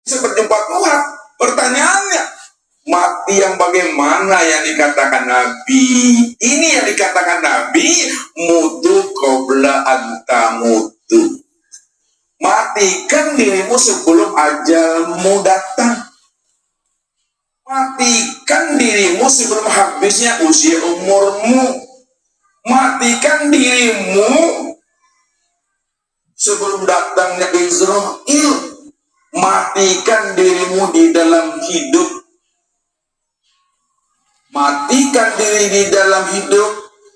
bisa berjumpa Tuhan. Pertanyaannya, mati yang bagaimana yang dikatakan Nabi? Ini yang dikatakan Nabi, mutu qabla anta mutu. Matikan dirimu sebelum ajalmu datang. Matikan dirimu sebelum habisnya usia umurmu. Matikan dirimu sebelum datangnya Israel. Matikan dirimu di dalam hidup. Matikan diri di dalam hidup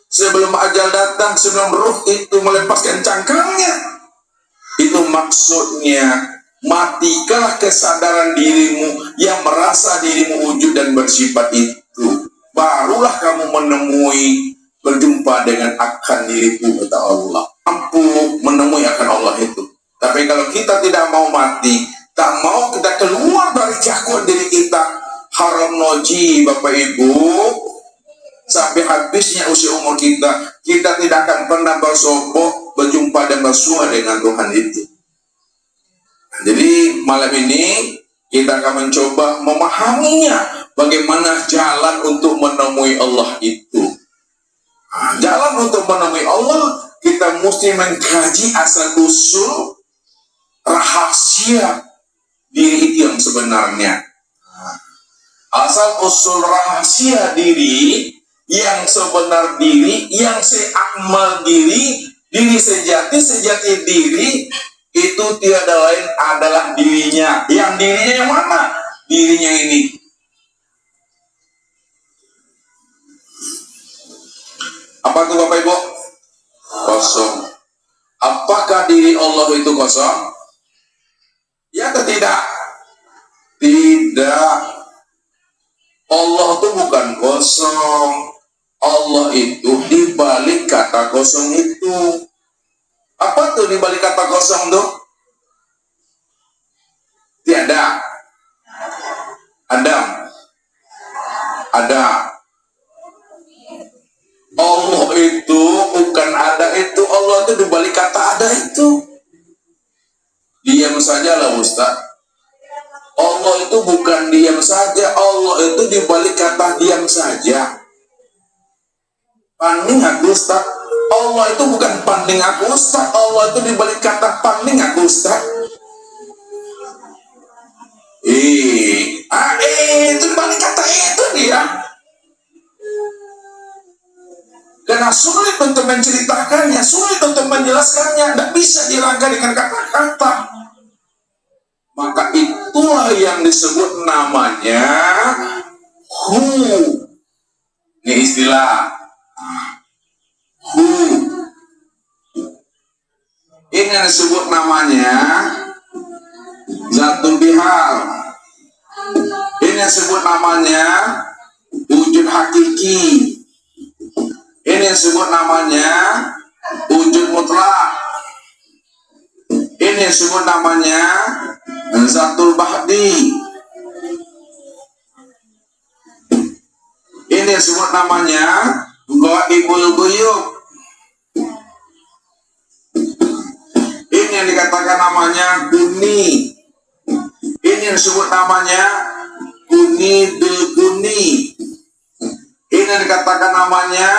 sebelum ajal datang, sebelum ruh itu melepaskan cangkangnya. Itu maksudnya, matikanlah kesadaran dirimu yang merasa dirimu wujud dan bersifat itu. Barulah kamu menemui, berjumpa dengan akan diriku, kata Allah. Mampu menemui akan Allah itu. Tapi kalau kita tidak mau mati, tak mau kita keluar dari cakupan diri kita, haram noji, Bapak Ibu, sampai habisnya usia umur kita, kita tidak akan pernah bersobok, berjumpa dan bersua dengan Tuhan itu. Jadi malam ini kita akan mencoba memahaminya, bagaimana jalan untuk menemui Allah itu. Jalan untuk menemui Allah, kita mesti mengkaji asal usul rahasia diri itu yang sebenarnya. Asal usul rahasia diri yang sebenar diri, yang seakmal diri, diri sejati diri, itu tiada lain adalah dirinya. Yang dirinya yang mana? Dirinya ini. Apa itu Bapak Ibu? Kosong. Apakah diri Allah itu kosong? Ya atau tidak? Tidak. Allah itu bukan kosong. Allah itu dibalik kata kosong itu. Apa tuh dibalik kata kosong tuh? Tiada. Adam. Ada. Allah itu bukan ada itu. Allah itu dibalik kata ada itu. Diam saja lah Ustaz. Allah itu bukan diam saja. Allah itu dibalik kata diam saja. Panding aku Ustaz. Allah itu bukan panding aku Ustaz. Allah itu dibalik kata panding aku Ustaz. Itu dibalik kata itu dia. Karena sulit untuk menceritakannya, sulit untuk menjelaskannya, tidak bisa dirangkai dengan kata-kata. Maka itulah yang disebut namanya hu. Ini istilah hu. Ini yang disebut namanya zatul bihal. Ini yang disebut namanya wujud hakiki. Ini yang disebut namanya wujud mutlak. Ini yang disebut namanya zatul bahdi. Ini yang disebut namanya ghaibul ghuyub. Ini yang dikatakan namanya guni. Ini yang disebut namanya guni bil guni. Ini yang dikatakan namanya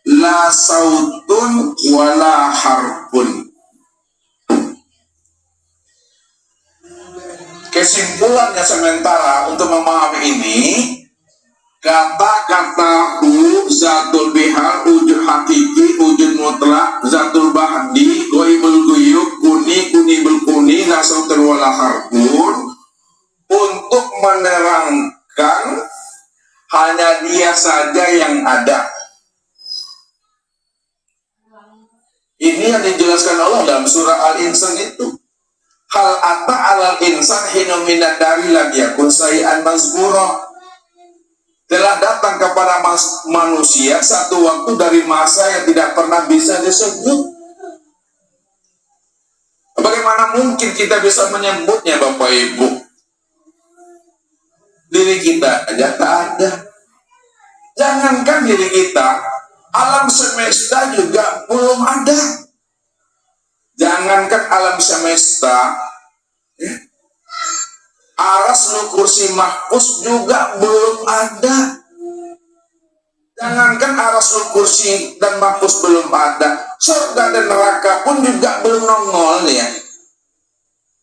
la sautun wala harfun. Kesimpulannya sementara untuk memahami ini, kata-kata hu, zatul bihal, wujud hakiki, wujud mutlak, zatul bahdi, ghaibul ghuyub, kuni bil kuni, la sautun wala harfun, untuk menerangkan hanya dia saja yang ada. Ini yang dijelaskan Allah dalam surah Al-Insan itu. Hal ata alal insan hinu minad dari lam yakun sayi'an mazkura. Telah datang kepada manusia satu waktu dari masa yang tidak pernah bisa disebut. Bagaimana mungkin kita bisa menyebutnya Bapak Ibu? Diri kita aja tak ada. Jangankan diri kita, alam semesta juga belum ada. Jangankan alam semesta, Arasul kursi mahfuz juga belum ada. Jangankan Arasul kursi dan mahfuz belum ada, surga dan neraka pun juga belum nongol ya.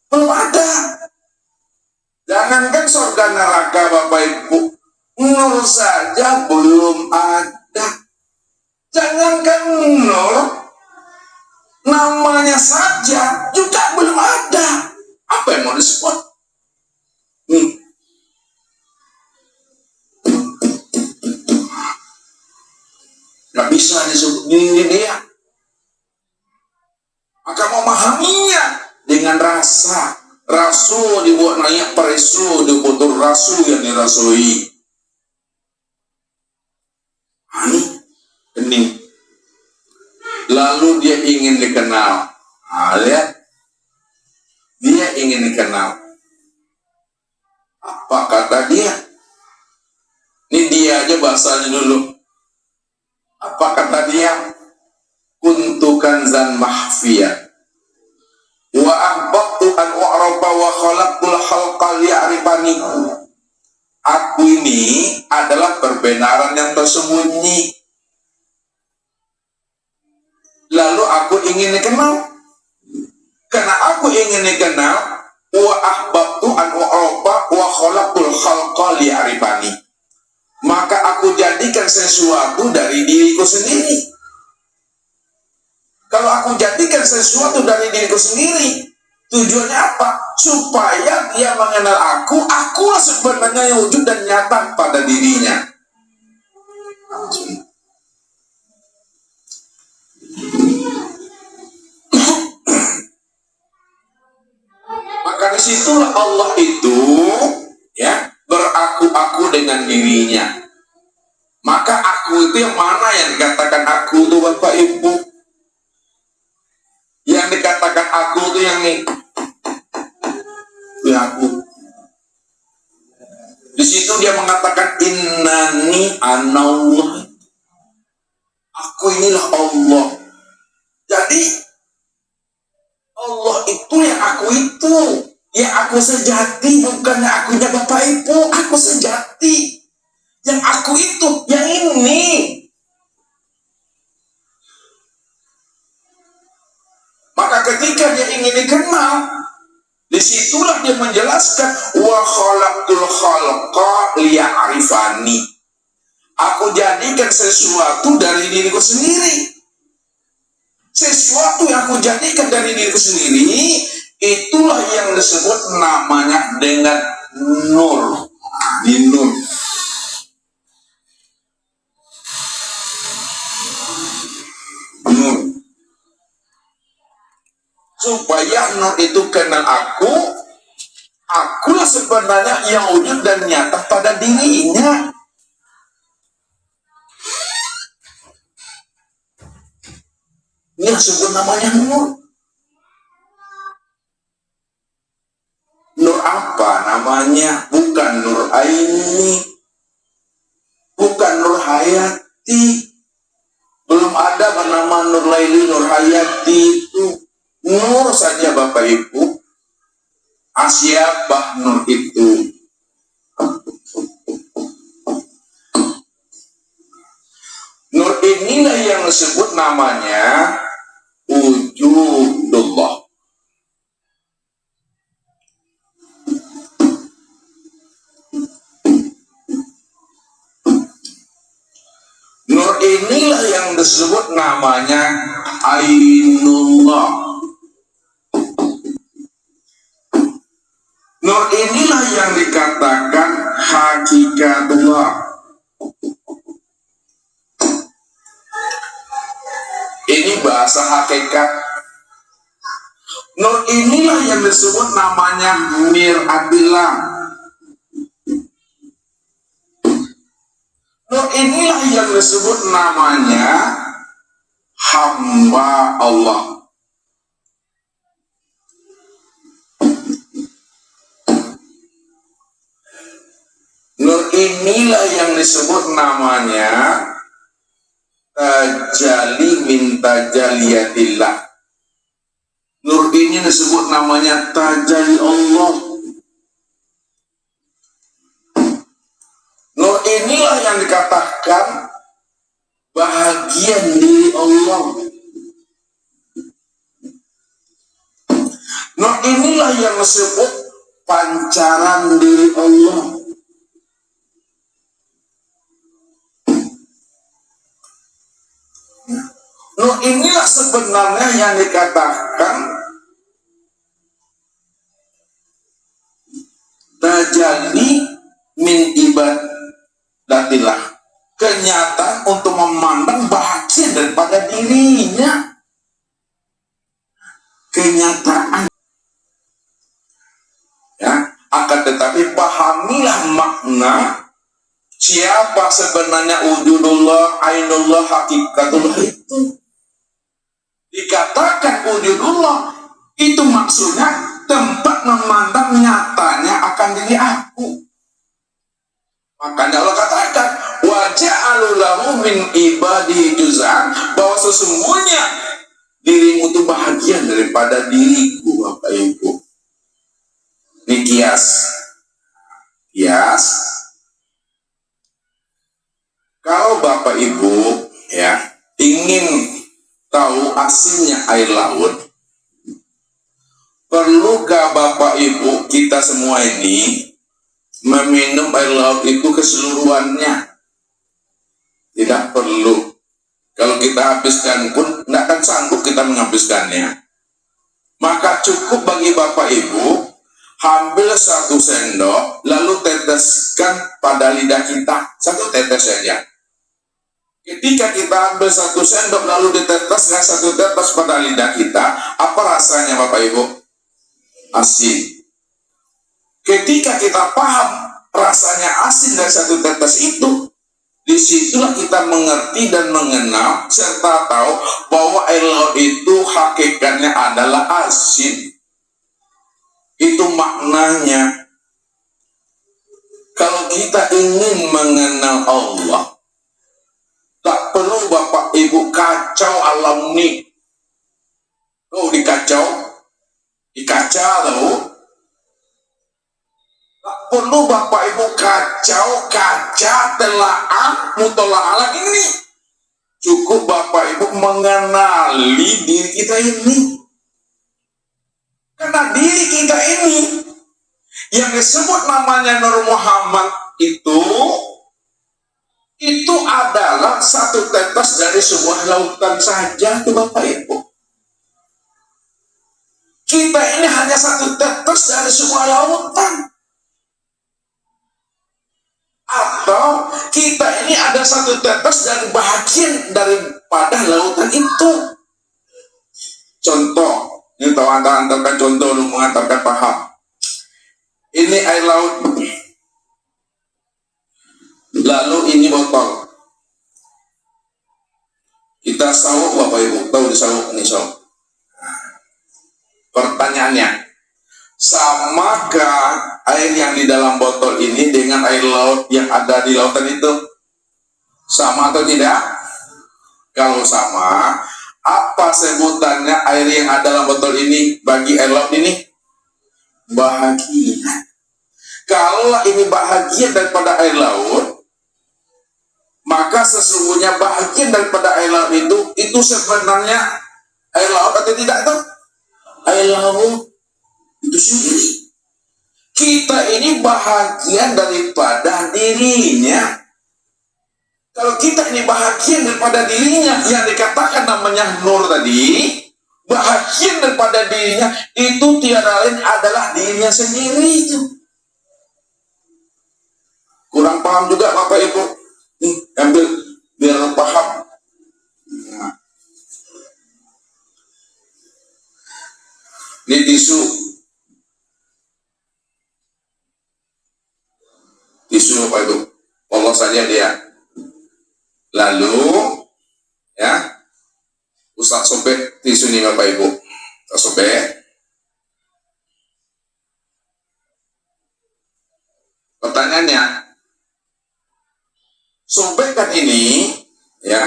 Belum ada. Jangankan surga neraka Bapak Ibu, nur saja belum ada. Jangankan nur, namanya saja juga belum ada. Apa yang mau disebut? Gak bisa disebut diri dia. Maka memahaminya dengan rasa. Rasul dibuat naik perisu, diputur rasul yang dirasui. Ini. Lalu dia ingin dikenal. Lihat. Dia ingin dikenal. Apa kata dia? Ini dia aja bahasanya dulu. Apa kata dia? Kuntu kanzan mahfiyah. Wa ahbabtu an u'rafa wa khalaqtul khalqa liya'rifani. Aku ini adalah perbenaran yang tersembunyi. Lalu aku ingin dikenal. Karena aku ingin dikenal, wa ahbabtu an u'rafa wa khalaqtul khalqa liya'rifani. Maka aku jadikan sesuatu dari diriku sendiri. Kalau aku jadikan sesuatu dari diriku sendiri, tujuannya apa? Supaya dia mengenal akulah sebenarnya yang wujud dan nyata pada dirinya. Maka disitulah Allah itu ya beraku-aku dengan dirinya. Maka aku itu yang mana yang dikatakan aku itu Bapak Ibu? Yang dikatakan aku itu yang nih, aku. Di situ dia mengatakan innani anallah. Aku inilah Allah. Jadi Allah itu yang aku itu, yang aku sejati, bukannya akunya Bapak Ibu. Aku sejati. Yang aku itu, yang ini. Maka ketika dia ingin dikenal, disitulah dia menjelaskan wa khalaqtul khalqa liya'rifani. Aku jadikan sesuatu dari diriku sendiri. Sesuatu yang aku jadikan dari diriku sendiri, itulah yang disebut namanya dengan nur. Di nur. Nur. Supaya nur itu kenal akulah sebenarnya yang wujud dan nyata pada dirinya. Ini disebut namanya nur. Nur apa namanya? Bukan nur aini, bukan nur hayati. Belum ada bernama nur laili, nur hayati itu. Nur saja Bapak Ibu. Siapa nur itu? Nur inilah yang disebut namanya wujudullah. Nur inilah yang disebut namanya ainullah. Nur inilah yang dikatakan hakikatullah. Ini bahasa hakikat. Nur inilah yang disebut namanya miratillah. Nur inilah yang disebut namanya hamba Allah. Nur inilah yang disebut namanya tajali min tajaliyatillah. Nur ini disebut namanya tajali Allah. yang dikatakan bahagian diri Allah. Nah, inilah yang disebut pancaran diri Allah. Nah, inilah sebenarnya yang dikatakan tajalli min ibadatillah, kenyataan untuk memandang bahagia daripada dirinya. Kenyataan, ya. Akan tetapi pahamilah makna siapa sebenarnya wujudullah, ainullah, hakikatullah itu. Dikatakan wujudullah itu maksudnya tempat memandang nyatanya akan diri aku. Makanya Allah katakan wa ja'alu lahu min ibadihi juz'an, bahwa sesungguhnya dirimu itu bahagian daripada diriku, Bapak Ibu. Ini kias. Kalau Bapak Ibu ya ingin tahu asinnya air laut, perlukah Bapak Ibu kita semua ini meminum air laut itu keseluruhannya? Tidak perlu. Kalau kita habiskan pun tidak akan sanggup kita menghabiskannya. Maka cukup bagi Bapak Ibu ambil 1 sendok lalu teteskan pada lidah kita, 1 tetes saja. Ketika kita ambil 1 sendok lalu diteteskan 1 tetes pada lidah kita, apa rasanya Bapak Ibu? Asin. Ketika kita paham rasanya asin dari 1 tetes itu, disitulah kita mengerti dan mengenal serta tahu bahwa air laut itu hakikatnya adalah asin. Itu maknanya. Kalau kita ingin mengenal Allah, tak perlu Bapak Ibu kacau alam ini. Oh, dikacau, tahu. Tak perlu Bapak Ibu kaca telaah mutolaah alam ini. Cukup Bapak Ibu mengenali diri kita ini. Karena diri kita ini yang disebut namanya Nur Muhammad itu adalah 1 tetes dari sebuah lautan saja tuh Bapak Ibu. Kita ini hanya 1 tetes dari sebuah lautan. Atau kita ini ada 1 tetes dari bahagian daripada lautan itu. Contoh, ini tahu antarkan contoh untuk mengantarkan paham. Ini air laut. Lalu ini botol. Kita sawuk Bapak Ibu, tahu disawuk ini sawuk. Pertanyaannya, samakah air yang di dalam botol ini dengan air laut yang ada di lautan itu? Sama atau tidak? Kalau sama, apa sebutannya air yang ada dalam botol ini bagi air laut ini? Bahagia. Kalau ini bahagia daripada air laut, maka sesungguhnya bahagia daripada air laut itu sebenarnya air laut atau tidak tuh? Air laut itu sendiri. Kita ini bahagia daripada dirinya. Kalau kita ini bahagia daripada dirinya, yang dikatakan namanya nur tadi, bahagia daripada dirinya, itu tiada lain adalah dirinya sendiri itu. Kurang paham juga Bapak Ibu? Nih, ambil biar paham. Nah. Ini tisu Bapak Ibu, Allah saja dia. Lalu ya Ustaz sobek tisu ini Bapak Ibu, Ustaz sobek. Pertanyaannya, sobekan ini ya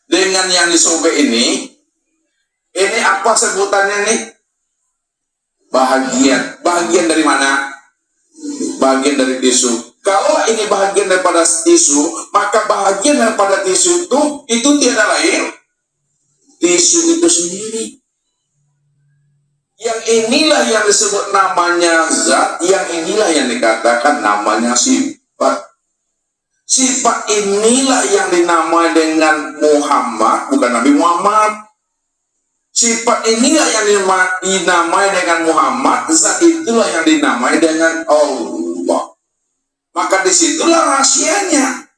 dengan yang disobek ini apa sebutannya nih? Bahagian dari mana? Bagian dari tisu. Kalau ini bahagian daripada tisu, maka bahagian daripada tisu itu tiada lain, tisu itu sendiri. Yang inilah yang disebut namanya zat, yang inilah yang dikatakan namanya sifat. Sifat inilah yang dinamai dengan Muhammad, bukan Nabi Muhammad. Sifat inilah yang dinamai dengan Muhammad, zat itulah yang dinamai dengan Allah. Maka disitulah rahasianya.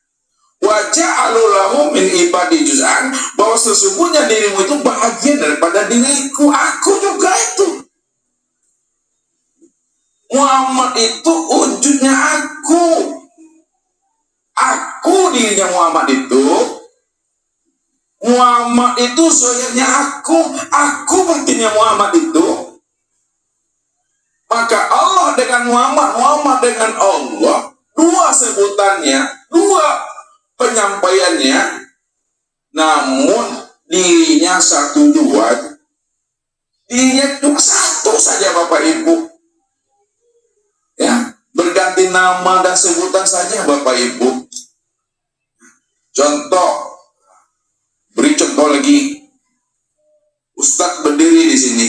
Wa ja'alu lahu min ibadi juz'an, bahwa sesungguhnya dirimu itu bahagian daripada diriku, aku juga itu. Muhammad itu wujudnya aku. Aku dirinya Muhammad itu. Muhammad itu soalnya aku batinnya Muhammad itu. Maka Allah dengan Muhammad, Muhammad dengan Allah, dua sebutannya, dua penyampaiannya, namun dirinya satu dua, dirinya cuma satu saja Bapak Ibu. Ya, berganti nama dan sebutan saja Bapak Ibu. Contoh, beri contoh lagi. Ustadz berdiri di sini.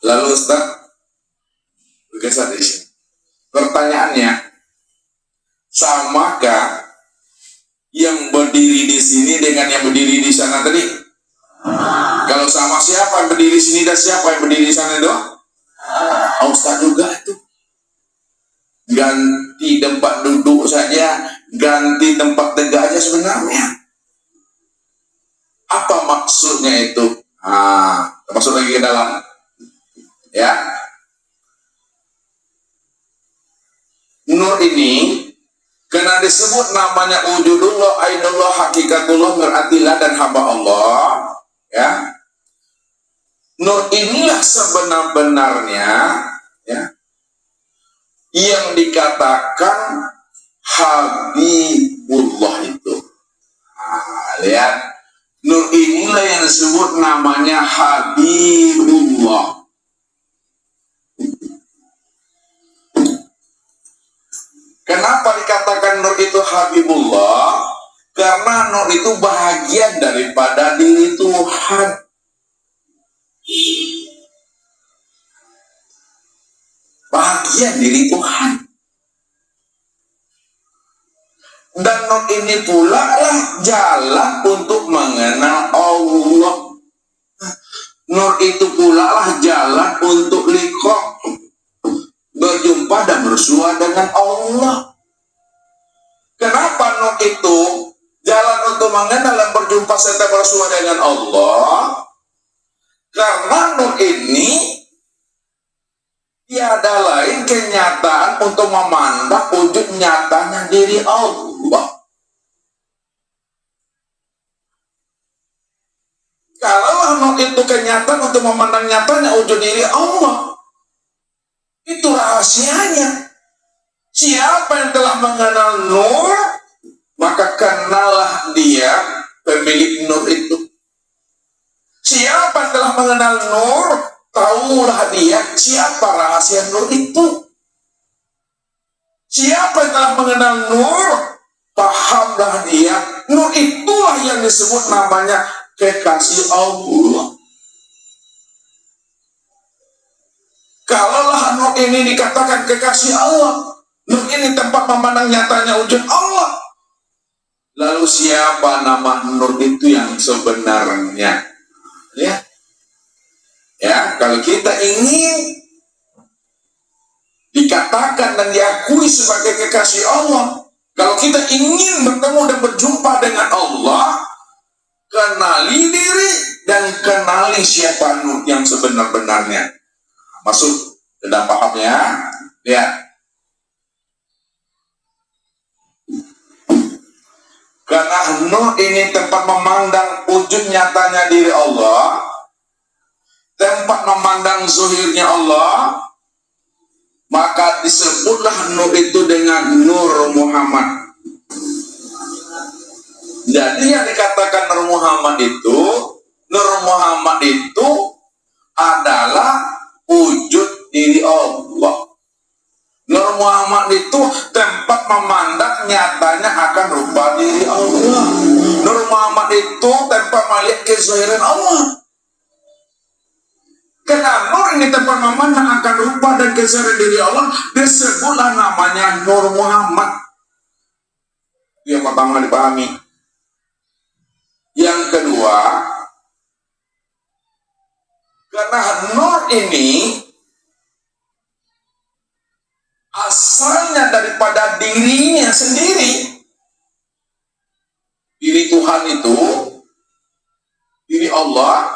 Lalu Ustadz bergeser di sini. Pertanyaannya, samakah yang berdiri di sini dengan yang berdiri di sana tadi? Kalau sama, siapa yang berdiri di sini dan siapa yang berdiri di sana dong? Ustadz juga tuh. Ganti tempat duduk saja, ganti tempat tegak aja sebenarnya. Apa maksudnya itu? Masuk lagi ke dalam. Ya, nur ini karena disebut namanya wujudullah, ainullah, hakikatullah, nuratilah dan hamba Allah. Ya, nur inilah sebenar-benarnya, ya, yang dikatakan Habibullah itu. Lihat, nur inilah yang disebut namanya Habibullah. Kenapa dikatakan nur itu Habibullah? Karena nur itu bahagian daripada diri Tuhan. Bahagian diri Tuhan. Dan nur ini pula lah jalan untuk mengenal Allah. Nur itu pula lah jalan untuk liqa, berjumpa dan bersua dengan Allah. Kenapa nur itu jalan untuk mengenal dan berjumpa serta bersua dengan Allah? Karena nur ini tiada lain kenyataan untuk memandang wujud nyatanya diri Allah. Kalau nur itu kenyataan untuk memandang nyatanya wujud diri Allah, itu rahasianya. Siapa yang telah mengenal nur, maka kenallah dia pemilik nur itu. Siapa yang telah mengenal nur, tahulah dia siapa rahasia nur itu. Siapa yang telah mengenal nur, pahamlah dia. Nur itulah yang disebut namanya kekasih Allah. Kalaulah nur ini dikatakan kekasih Allah, nur ini tempat memandang nyatanya wujud Allah, lalu siapa nama nur itu yang sebenarnya? Ya, kalau kita ingin dikatakan dan diakui sebagai kekasih Allah, kalau kita ingin bertemu dan berjumpa dengan Allah, kenali diri dan kenali siapa nur yang sebenar-benarnya. Masuk ke dalam pahamnya. Lihat. Karena nur ini tempat memandang wujud nyatanya diri Allah, tempat memandang zuhirnya Allah, maka disebutlah nur itu dengan Nur Muhammad. Jadi yang dikatakan Nur Muhammad itu adalah wujud diri Allah. Nur Nur Muhammad itu tempat memandang nyatanya akan rupa diri Allah. Nur Muhammad itu tempat melihat kezahiran Allah. Karena Nur ini tempat memandang akan rupa dan kezahiran diri Allah, disebutlah namanya Nur Muhammad. Yang pertama dipahami. Yang kedua, karena Nur ini asalnya daripada dirinya sendiri. Diri Tuhan itu, diri Allah,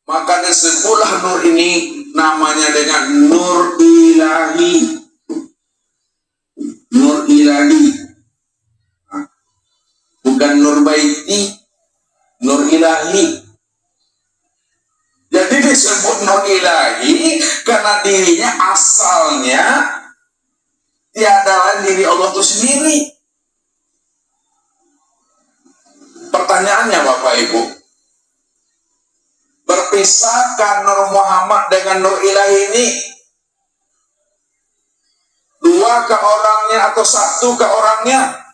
maka disebutlah Nur ini namanya dengan Nur Ilahi. Nur Ilahi. Bukan Nur Baiti, Nur Ilahi. Jadi disebut Nur Ilahi karena dirinya asalnya tiada lain diri Allah itu sendiri. Pertanyaannya Bapak Ibu, berpisahkah Nur Muhammad dengan Nur Ilahi ini? Dua ke orangnya atau satu ke orangnya?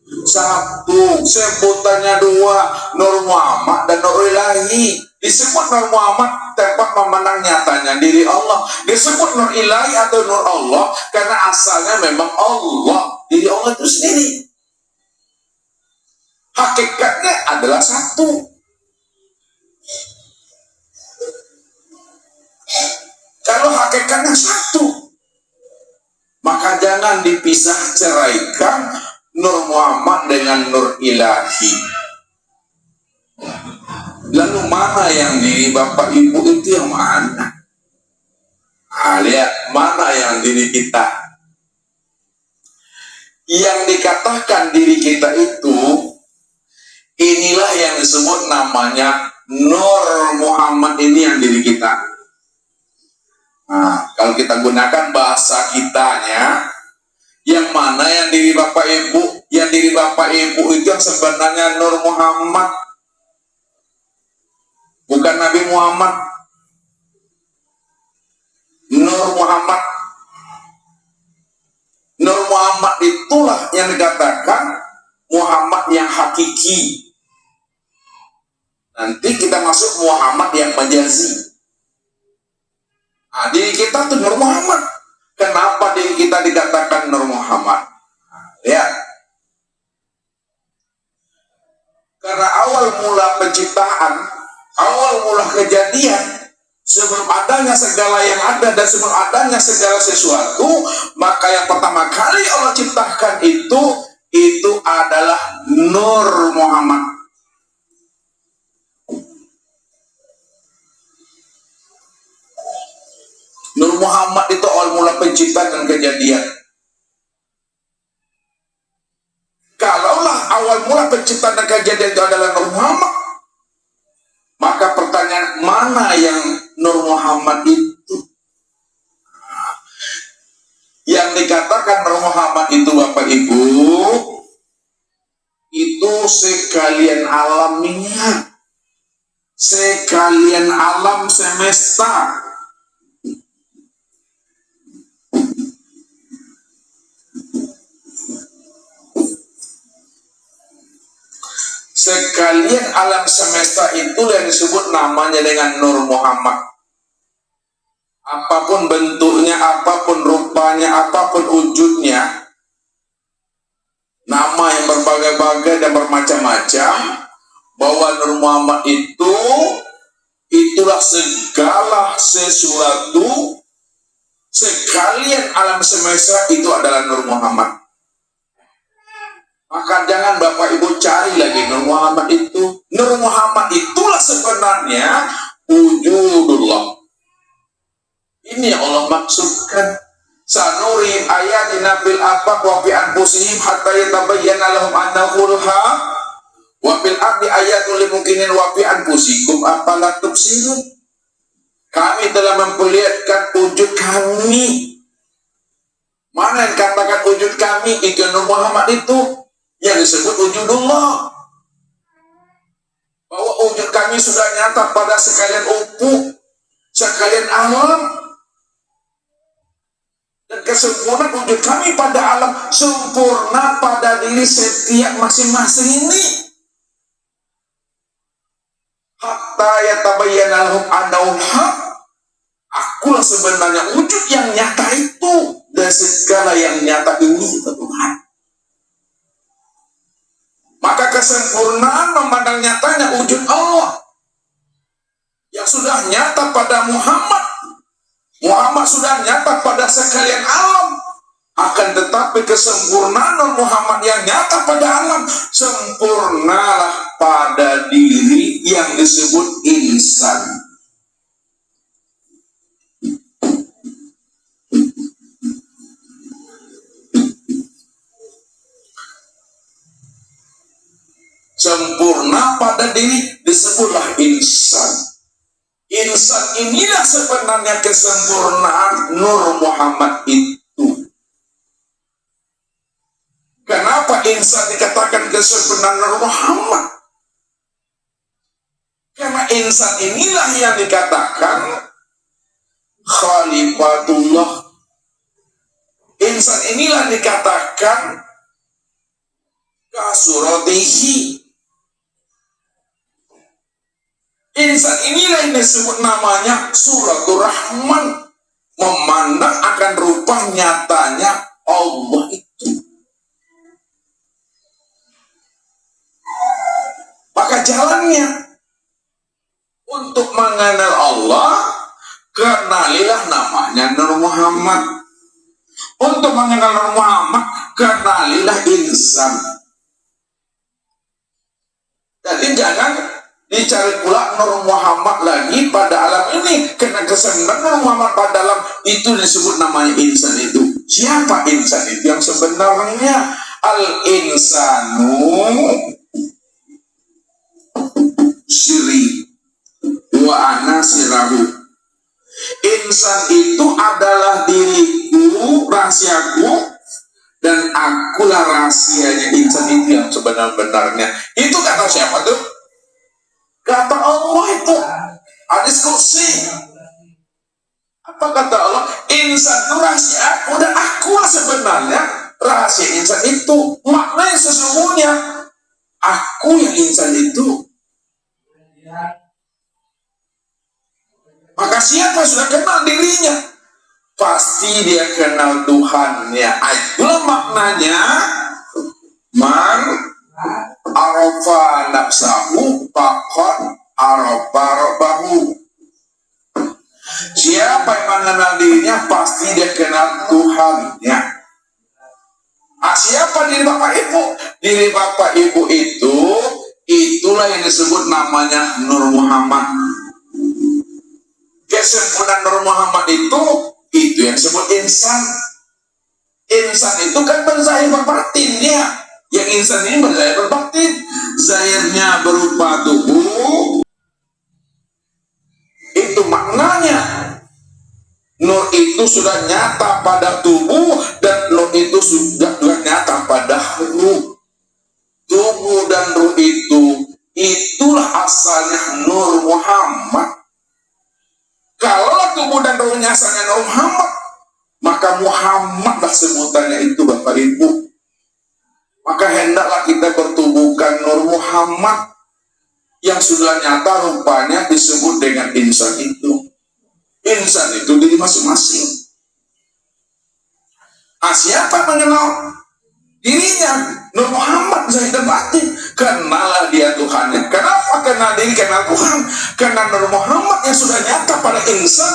Satu, sebutannya dua, Nur Muhammad dan Nur Ilahi. Disebut Nur Muhammad tempat memandang nyatanya diri Allah. Disebut Nur Ilahi atau Nur Allah karena asalnya memang Allah, diri Allah itu sendiri. Hakikatnya adalah satu. Kalau hakikatnya satu, maka jangan dipisah ceraikan Nur Muhammad dengan Nur Ilahi. Lalu mana yang diri Bapak Ibu itu yang mana? Lihat, mana yang diri kita? Yang dikatakan diri kita itu, inilah yang disebut namanya Nur Muhammad, ini yang diri kita. Kalau kita gunakan bahasa kitanya, yang mana yang diri Bapak Ibu? Yang diri Bapak Ibu itu yang sebenarnya Nur Muhammad, bukan Nabi Muhammad. Nur Muhammad. Nur Muhammad itulah yang dikatakan Muhammad yang hakiki. Nanti kita masuk Muhammad yang majazi. Diri kita tuh Nur Muhammad. Kenapa diri kita dikatakan Nur Muhammad? Lihat. Karena awal mula penciptaan, awal mula kejadian, sebelum adanya segala yang ada dan sebelum adanya segala sesuatu, maka yang pertama kali Allah ciptakan itu adalah Nur Muhammad. Nur Muhammad itu awal mula penciptaan dan kejadian. Kalaulah awal mula penciptaan dan kejadian itu adalah Nur Muhammad, maka pertanyaan, mana yang Nur Muhammad itu? Yang dikatakan Nur Muhammad itu Bapak Ibu, itu sekalian alamnya, sekalian alam semesta. Sekalian alam semesta itu yang disebut namanya dengan Nur Muhammad. Apapun bentuknya, apapun rupanya, apapun wujudnya, nama yang berbagai-bagai dan bermacam-macam, bahwa Nur Muhammad itulah segala sesuatu, sekalian alam semesta itu adalah Nur Muhammad. Maka jangan Bapak Ibu cari lagi Nur Muhammad itu. Nur Muhammad itulah sebenarnya wujudullah. Ini yang Allah maksudkan. Sanurihim ayatina fil afaq wa fi anfusihim hatta yatabayyana lahum annahu al-haq wa fil ardi ayatul lil mukminin wa fi anfusikum afala tubsirun. Kami telah memperlihatkan wujud kami. Mana yang katakan wujud kami? Itu Nur Muhammad itu yang disebut wujudullah. Bahwa wujud kami sudah nyata pada sekalian ufuk, sekalian alam. Dan kesempurnaan wujud kami pada alam sempurna pada diri setiap masing-masing ini. Hatta yatabayyana lahum annahu haq. Akulah sebenarnya wujud yang nyata itu dan segala yang nyata ini itu Tuhan. Maka kesempurnaan memandang nyatanya wujud Allah yang sudah nyata pada Muhammad. Muhammad sudah nyata pada sekalian alam. Akan tetapi kesempurnaan Muhammad yang nyata pada alam, sempurnalah pada diri yang disebut insan. Sempurna pada diri disebutlah insan. Insan inilah sebenarnya kesempurnaan Nur Muhammad itu. Kenapa insan dikatakan kesempurnaan Nur Muhammad? Karena insan inilah yang dikatakan Khalifatullah. Insan inilah dikatakan kasuratihi. Insan inilah yang disebut namanya Suratul Rahman, memandang akan rupa nyatanya Allah itu. Maka jalannya untuk mengenal Allah, kenalilah namanya Nur Muhammad. Untuk mengenal Nur Muhammad, kenalilah insan. Jadi jangan dicari pula Nur Muhammad lagi pada alam ini, karena kesempurnaan Nur Muhammad pada alam itu disebut namanya insan itu. Siapa insan itu yang sebenarnya? Al-insanu siri wa ana sirahu. Insan itu adalah diriku, rahasiaku, dan akulah rahasianya insan itu yang sebenar-benarnya. Itu kata siapa tuh? Kata Allah itu. Hadis kursi. Apa kata Allah? Insan itu rahasia aku dan akulah sebenarnya rahasia insan itu. Maknanya sesungguhnya aku yang insan itu. Maka siapa sudah kenal dirinya, pasti dia kenal Tuhannya. Itulah maknanya man arafa nafsahu faqad arafa rabbahu. Siapa yang mengenal dirinya, pasti dia kenal Tuhannya. Siapa diri Bapak Ibu? Diri Bapak Ibu itu, itulah yang disebut namanya Nur Muhammad. Kesempurnaan Nur Muhammad itu yang disebut insan. Insan itu kan berzahir berbatin dia. Yang insan ini berzahir berbatin. Zahirnya berupa tubuh. Itu maknanya. Nur itu sudah nyata pada tubuh, dan nur itu sudah nyata pada ruh. Tubuh dan ruh itu, itulah asalnya Nur Muhammad. Kalau tubuh dan ruhnya asalnya Nur Muhammad, maka Muhammadlah sebutannya itu Bapak Ibu. Maka hendaklah kita bertubuhkan Nur Muhammad yang sudah nyata rupanya disebut dengan insan itu. Insan itu diri masing-masing. Siapa mengenal dirinya? Nur Muhammad zahir dan batin. Kenalah dia Tuhannya. Kenapa kenal diri, kenal Tuhan? Karena Nur Muhammad yang sudah nyata pada insan,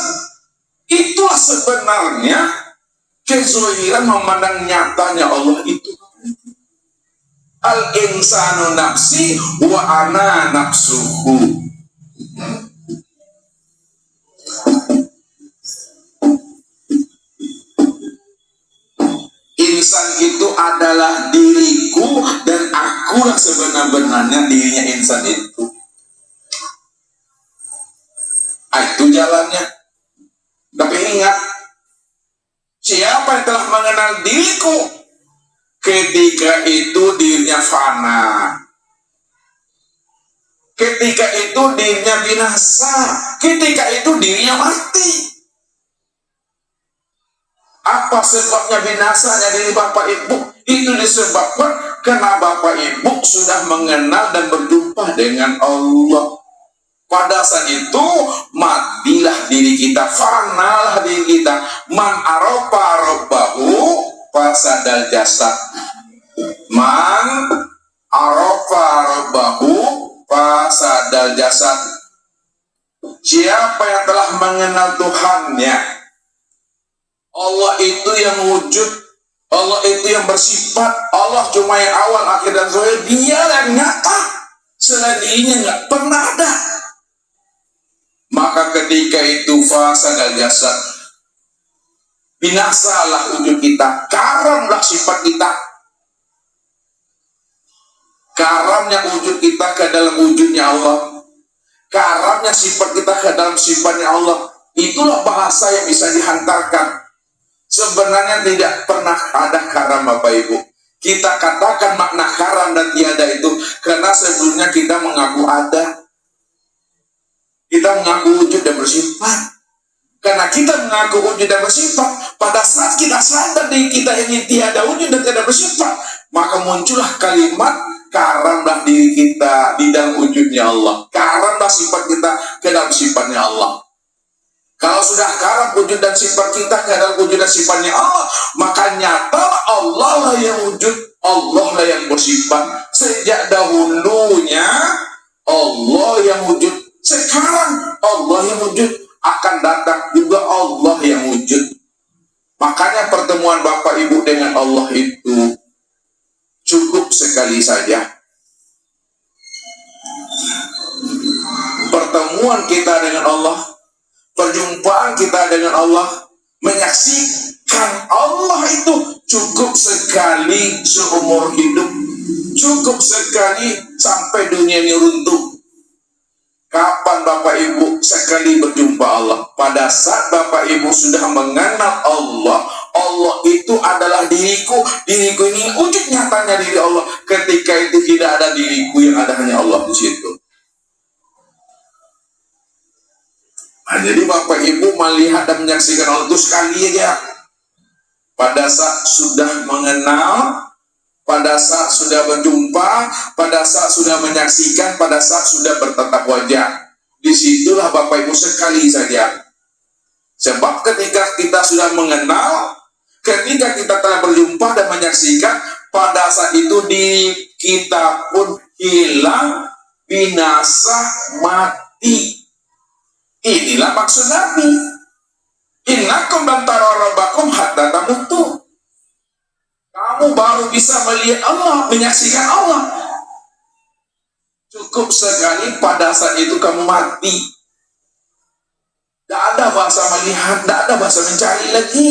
itulah sebenarnya kezuhiran memandang nyatanya Allah itu. Al-insanu nafsi wa ana nafsuhu. Insan itu adalah diriku dan akulah sebenar-benarnya dirinya insan itu. Itu jalannya. Tapi ingat, siapa yang telah mengenal diriku, ketika itu dirinya fana. Ketika itu dirinya binasa. Ketika itu dirinya mati. Apa sebabnya binasanya diri Bapak Ibu? Itu disebabkan karena Bapak Ibu sudah mengenal dan berjumpa dengan Allah. Pada saat itu matilah diri kita, fanalah diri kita. Man arofa robahu fasadal jasad. Man arofa robahu fasadal jasad. Siapa yang telah mengenal Tuhannya, Allah itu yang wujud, Allah itu yang bersifat, Allah cuma yang awal, akhir, dan zahir. Dia yang nyata, selain dirinya nggak pernah ada. Maka ketika itu fasadal jasad, binasalah wujud kita, karamlah sifat kita. Karamnya wujud kita ke dalam wujudnya Allah, karamnya sifat kita ke dalam sifatnya Allah. Itulah bahasa yang bisa dihantarkan. Sebenarnya tidak pernah ada karam Bapak Ibu. Kita katakan makna karam dan tiada itu karena sebelumnya kita mengaku ada. Kita mengaku wujud dan bersifat. Karena kita mengaku wujud dan bersifat, pada saat kita sadar diri kita ini tiada wujud dan tiada bersifat, maka muncullah kalimat karamlah diri kita di dalam wujudnya Allah, karamlah sifat kita ke dalam sifatnya Allah. Kalau sudah karam wujud dan sifat kita ke dalam wujud dan sifatnya Allah, maka nyata Allah lah yang wujud, Allah lah yang bersifat. Sejak dahulunya Allah yang wujud, sekarang Allah yang wujud, akan datang juga Allah yang wujud. Makanya pertemuan Bapak Ibu dengan Allah itu cukup sekali saja. Pertemuan kita dengan Allah, perjumpaan kita dengan Allah, menyaksikan Allah itu cukup sekali seumur hidup, cukup sekali sampai dunia ini runtuh. Kapan Bapak Ibu sekali berjumpa Allah? Pada saat Bapak Ibu sudah mengenal Allah, Allah itu adalah diriku, diriku ini wujud nyatanya diri Allah. Ketika itu tidak ada diriku, yang ada hanya Allah di situ. Nah, jadi Bapak Ibu melihat dan menyaksikan Allah itu sekali aja. Pada saat sudah mengenal, pada saat sudah berjumpa, pada saat sudah menyaksikan, pada saat sudah bertatap wajah. Disitulah Bapak Ibu sekali saja. Sebab ketika kita sudah mengenal, ketika kita telah berjumpa dan menyaksikan, pada saat itu di kita pun hilang, binasa, mati. Inilah maksud Nabi. Innakum dan tararabakum hatta tamutu. Kamu baru bisa melihat Allah, menyaksikan Allah. Cukup sekali pada saat itu kamu mati. Tidak ada bahasa melihat, tidak ada bahasa mencari lagi.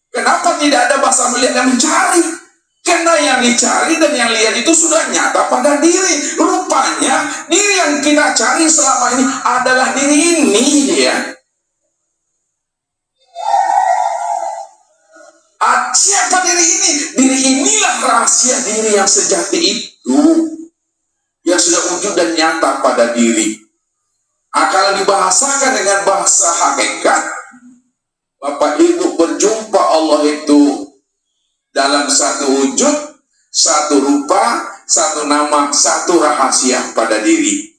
Kenapa tidak ada bahasa melihat dan mencari? Karena yang dicari dan yang lihat itu sudah nyata pada diri. Rupanya diri yang kita cari selama ini adalah diri ini, ya. Siapa diri ini? Diri inilah rahasia diri yang sejati itu, yang sudah wujud dan nyata pada diri. Kalau dibahasakan dengan bahasa hakikat, Bapak Ibu berjumpa Allah itu dalam satu wujud, satu rupa, satu nama, satu rahasia pada diri.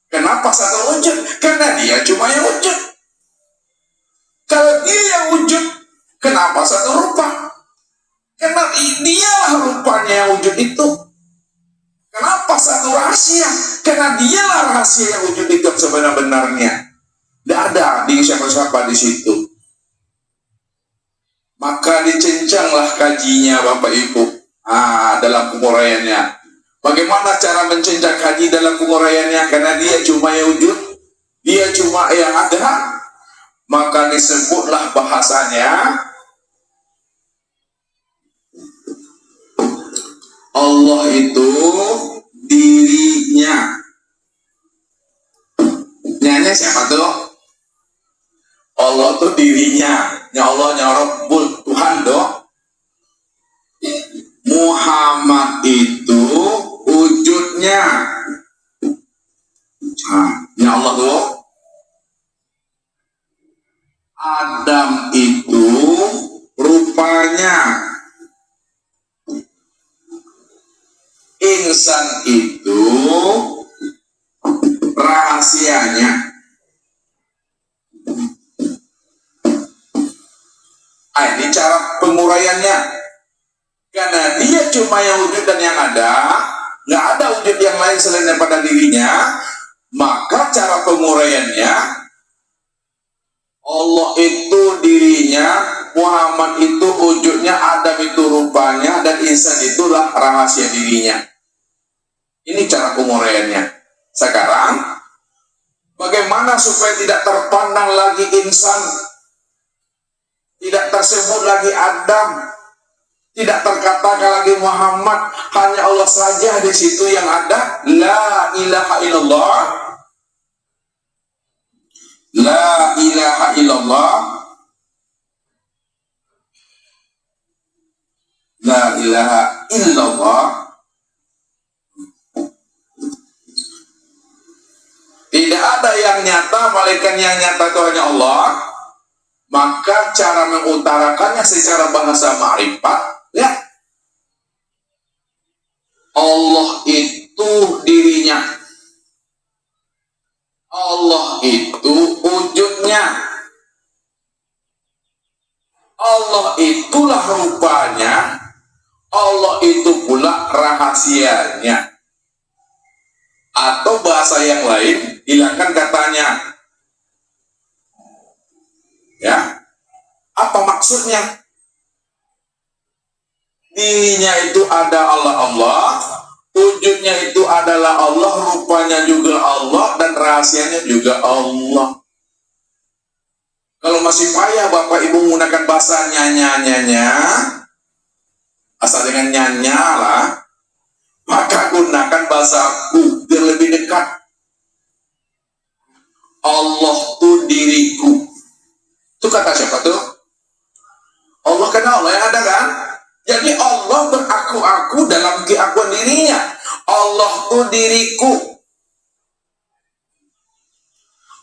Kenapa satu wujud? Karena dia cuma yang wujud. Kalau dia yang wujud, kenapa satu rupa? Karena dialah rupanya yang wujud itu. Kenapa satu rahasia? Karena dialah rahasia yang wujud itu sebenar-benarnya. Tidak ada di siapa-siapa di situ. Maka dicincanglah kajinya Bapak Ibu dalam penguraiannya. Bagaimana cara mencincang kaji dalam penguraiannya? Karena dia cuma yang wujud, dia cuma yang ada. Maka disebutlah bahasanya Allah itu dirinya. Nyanya siapa tuh? Allah tuh dirinya. Ya Allah, ya Rabbul Tuhan doh. Muhammad itu wujudnya. Ya Allah tuh. Adam itu Ini cara penguraiannya. Karena dia cuma yang wujud dan yang ada, nggak ada wujud yang lain selain daripada dirinya, maka cara penguraiannya, Allah itu dirinya, Muhammad itu wujudnya, Adam itu rupanya, dan insan itulah rahasia dirinya. Ini cara penguraiannya. Sekarang, bagaimana supaya tidak terpandang lagi insan, tidak tersebut lagi Adam, tidak terkatakan lagi Muhammad, hanya Allah saja di situ yang ada. La ilaha illallah, la ilaha illallah, la ilaha illallah. Tidak ada yang nyata, malaikat yang nyata itu hanya Allah. Maka cara mengutarakannya secara bahasa ma'rifat, ya, Allah itu dirinya, Allah itu wujudnya, Allah itulah rupanya, Allah itu pula rahasianya. Atau bahasa yang lain, hilangkan katanya. Ya, apa maksudnya? Dirinya itu ada Allah, wujudnya itu adalah Allah, rupanya juga Allah, dan rahasianya juga Allah. Kalau masih payah Bapak Ibu menggunakan bahasa nyanya, asal dengan nyanya lah, maka gunakan bahasa ku biar lebih dekat. Allah tuh diriku. Itu kata siapa tuh? Allah, karena Allah yang ada kan? Jadi Allah beraku-aku dalam keakuan dirinya. Allah itu diriku.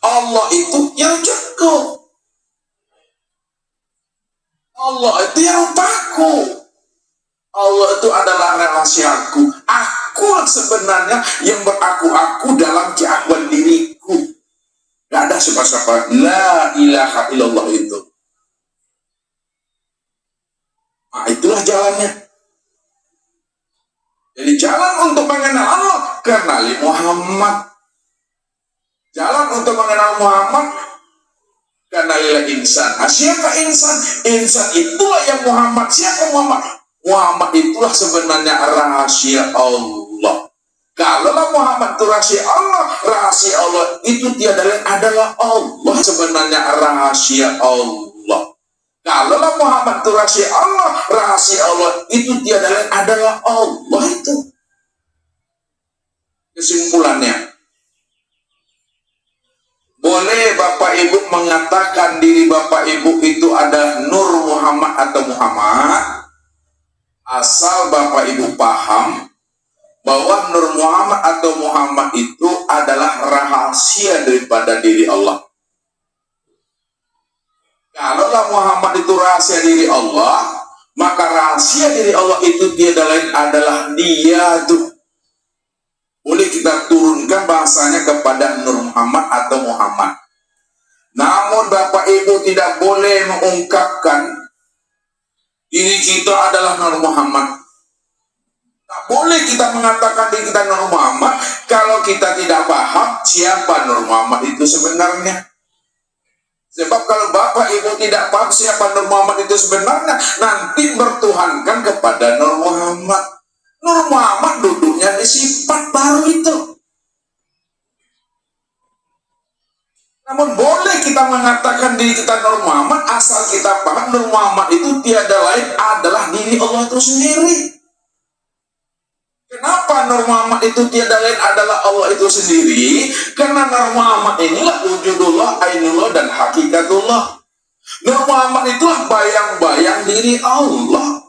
Allah itu yang cukup. Allah itu yang rupaku. Allah itu adalah rahasiaku. Aku sebenarnya yang beraku-aku dalam keakuan diriku. Gak ada siapa-siapa. La ilaha illallah itu. Nah, itulah jalannya. Jadi jalan untuk mengenal Allah, kenali Muhammad. Jalan untuk mengenal Muhammad, kenalilah insan. Nah, siapa insan? Insan itulah yang Muhammad. Siapa Muhammad? Muhammad itulah sebenarnya rahasia Allah. Kalaulah Muhammad itu rahasia Allah itu tiada lain adalah Allah, sebenarnya rahasia Allah. Kalaulah Muhammad itu rahasia Allah itu tiada lain adalah Allah itu. Kesimpulannya, boleh Bapak Ibu mengatakan diri Bapak Ibu itu ada Nur Muhammad atau Muhammad, asal Bapak Ibu paham bahwa Nur Muhammad atau Muhammad itu adalah rahasia daripada diri Allah. Kalaulah Muhammad itu rahasia diri Allah, maka rahasia diri Allah itu tiada lain adalah Dia tuh. Boleh kita turunkan bahasanya kepada Nur Muhammad atau Muhammad. Namun Bapak Ibu tidak boleh mengungkapkan diri kita adalah Nur Muhammad. Tak boleh kita mengatakan diri kita Nur Muhammad kalau kita tidak paham siapa Nur Muhammad itu sebenarnya. Sebab kalau Bapak Ibu tidak paham siapa Nur Muhammad itu sebenarnya, nanti bertuhankan kepada Nur Muhammad. Nur Muhammad duduknya di sifat baru itu. Namun boleh kita mengatakan diri kita Nur Muhammad asal kita paham Nur Muhammad itu tiada lain adalah diri Allah itu sendiri. Kenapa Nur Muhammad itu tiada lain adalah Allah itu sendiri? Karena Nur Muhammad inilah wujudullah, ainullah, dan hakikatullah. Nur Muhammad itulah bayang-bayang diri Allah.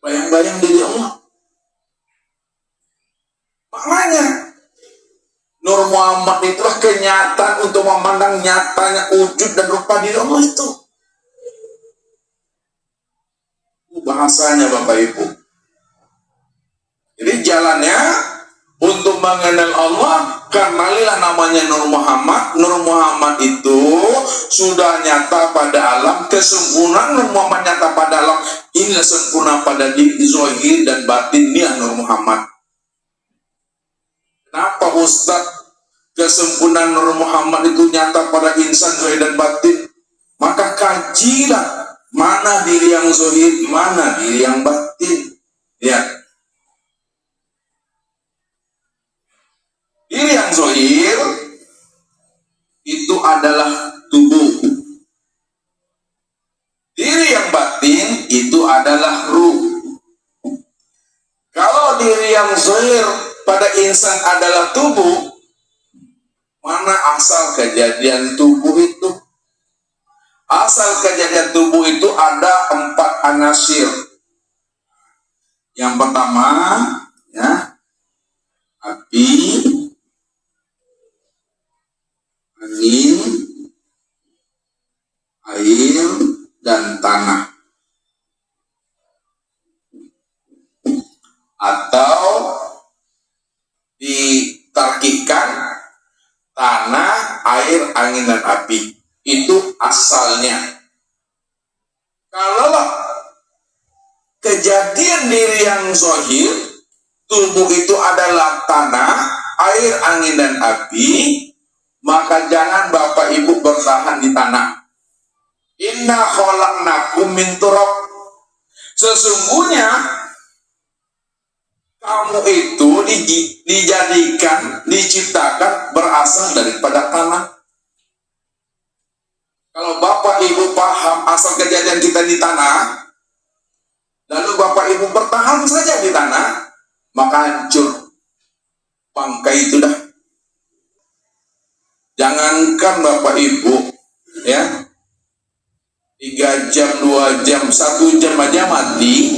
Bayang-bayang diri Allah. Maknanya Nur Muhammad itulah kenyataan untuk memandang nyatanya wujud dan rupa diri Allah itu. Bahasanya Bapak Ibu. Jadi jalannya untuk mengenal Allah, kenalilah namanya Nur Muhammad. Nur Muhammad itu sudah nyata pada alam, kesempurnaan Nur Muhammad nyata pada alam, inilah sempurna pada diri zahir dan batin dia Nur Muhammad. Kenapa Ustaz kesempurnaan Nur Muhammad itu nyata pada insan zahir dan batin? Maka kajilah mana diri yang zahir, mana diri yang batin. Ya. Diri yang zahir itu adalah tubuh. Diri yang batin itu adalah ruh. Kalau diri yang zahir pada insan adalah tubuh, mana asal kejadian tubuh itu? Asal kejadian tubuh itu ada 4 anasir. Yang pertama, ya, api, angin, air, dan tanah. Atau ditarkikan tanah, air, angin, dan api. Itu asalnya. Kalau kejadian diri yang zahir, tubuh itu adalah tanah, air, angin, dan api, maka jangan Bapak Ibu bertahan di tanah. Inna khalaqnakum min turab. Sesungguhnya kamu itu diciptakan berasal daripada tanah. Kalau Bapak Ibu paham asal kejadian kita di tanah, lalu Bapak Ibu bertahan saja di tanah, maka hancur bangkai itu dah. Jangankan Bapak Ibu, ya, 3 jam, 2 jam, 1 jam aja mati,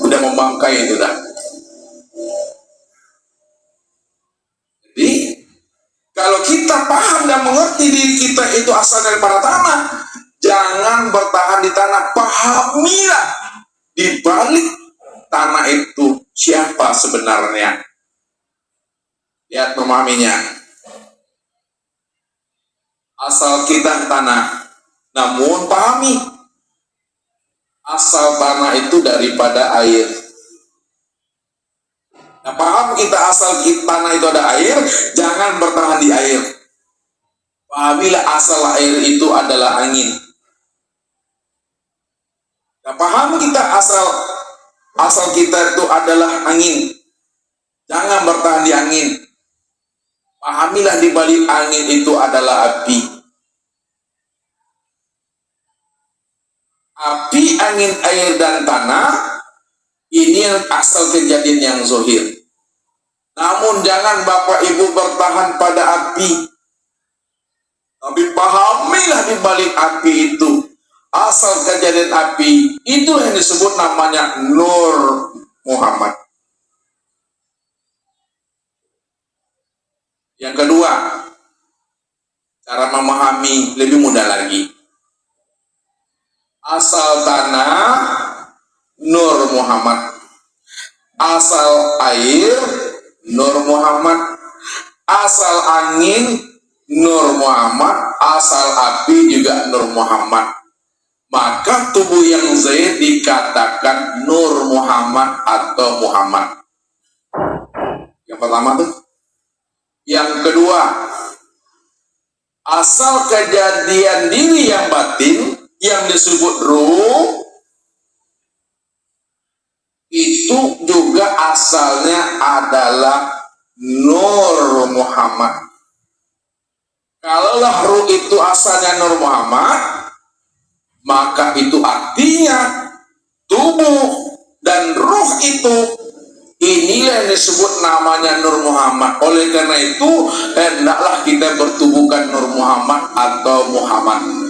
udah membangkai itu dah. Jadi kalau kita paham dan mengerti diri kita itu asal daripada tanah, jangan bertahan di tanah. Pahamilah di balik tanah itu siapa sebenarnya. Lihat memahaminya. Asal kita tanah, namun pahami asal tanah itu daripada air. Nah, paham kita asal tanah itu ada air, jangan bertahan di air. Pahamilah asal air itu adalah angin. Nah, paham kita asal kita itu adalah angin, jangan bertahan di angin. Pahamilah di balik angin itu adalah api. Api, angin, air, dan tanah, ini yang asal kejadian yang zahir. Namun jangan Bapak Ibu bertahan pada api. Tapi pahamilah di balik api itu asal kejadian api, itu yang disebut namanya Nur Muhammad. Yang kedua, cara memahami lebih mudah lagi. Asal tanah Nur Muhammad, asal air Nur Muhammad, asal angin Nur Muhammad, asal api juga Nur Muhammad. Maka tubuh yang zahir dikatakan Nur Muhammad atau Muhammad. Yang pertama tuh. Yang kedua, asal kejadian diri yang batin yang disebut ruh, itu juga asalnya adalah Nur Muhammad. Kalaulah ruh itu asalnya Nur Muhammad, maka itu artinya tubuh dan ruh itu, inilah yang disebut namanya Nur Muhammad. Oleh karena itu, hendaklah kita bertubuhkan Nur Muhammad atau Muhammad.